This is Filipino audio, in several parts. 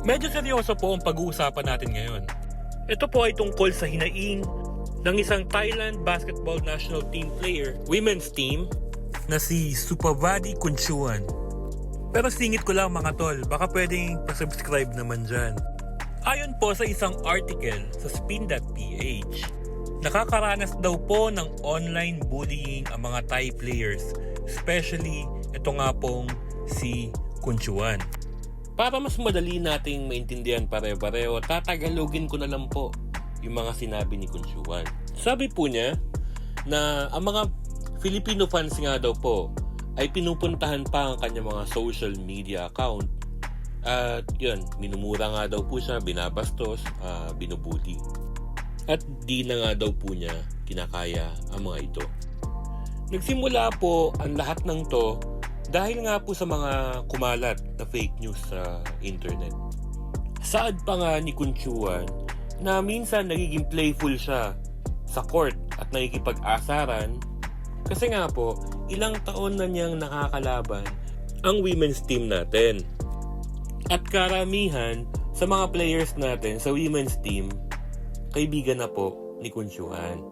Medyo seryoso po ang pag-uusapan natin ngayon. Ito po ay tungkol sa hinaing ng isang Thailand basketball national team player, women's team, na si Supavadi Kunchuan. Pero singit ko lang mga tol, baka pwedeng pa-subscribe naman dyan. Ayon po sa isang article sa spin.ph, nakakaranas daw po ng online bullying ang mga Thai players, especially ito nga pong si Kunchuan. Para mas madali nating maintindihan pare-pareho, tatagalogin ko na lang po yung mga sinabi ni Kunchuan. Sabi po niya na ang mga Filipino fans nga daw po ay pinupuntahan pa ang kanyang mga social media account at yun, minumura nga daw po siya, binabastos, binubuli. At di na nga daw po niya kinakaya ang mga ito. Nagsimula po ang lahat ng to dahil nga po sa mga kumalat na fake news sa internet. Saad pa nga ni Kunchuan na minsan nagiging playful siya sa court at nakikipag-asaran kasi nga po, ilang taon na niyang nakakalaban ang women's team natin. At karamihan sa mga players natin sa women's team, kaibigan na po ni Kunchuan.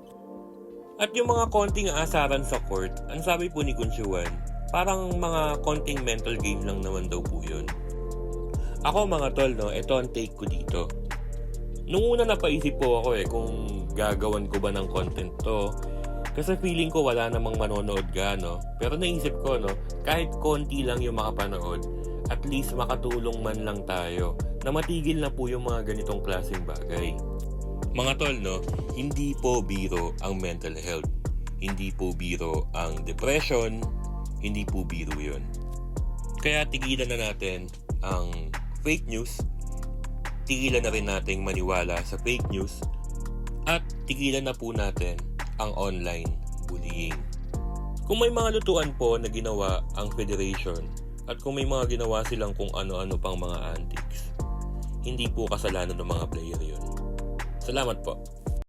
At yung mga konting asaran sa court, ang sabi po ni Kunchuan, parang mga konting mental game lang naman daw po yun. Ako mga tol, no, ito ang take ko dito. Nung una napaisip po ako kung gagawan ko ba ng content to. Kasi feeling ko wala namang manonood no? Pero naisip ko, no, kahit konti lang yung makapanood, at least makatulong man lang tayo na matigil na po yung mga ganitong klaseng bagay. Mga tol, no, hindi po biro ang mental health. Hindi po biro ang depression. Hindi po biro yun. Kaya tigilan na natin ang fake news. Tigilan na rin nating maniwala sa fake news. At tigilan na po natin ang online bullying. Kung may mga lutuan po na ginawa ang federation at kung may mga ginawa silang kung ano-ano pang mga antics, hindi po kasalanan ng mga player yun. Salamat po.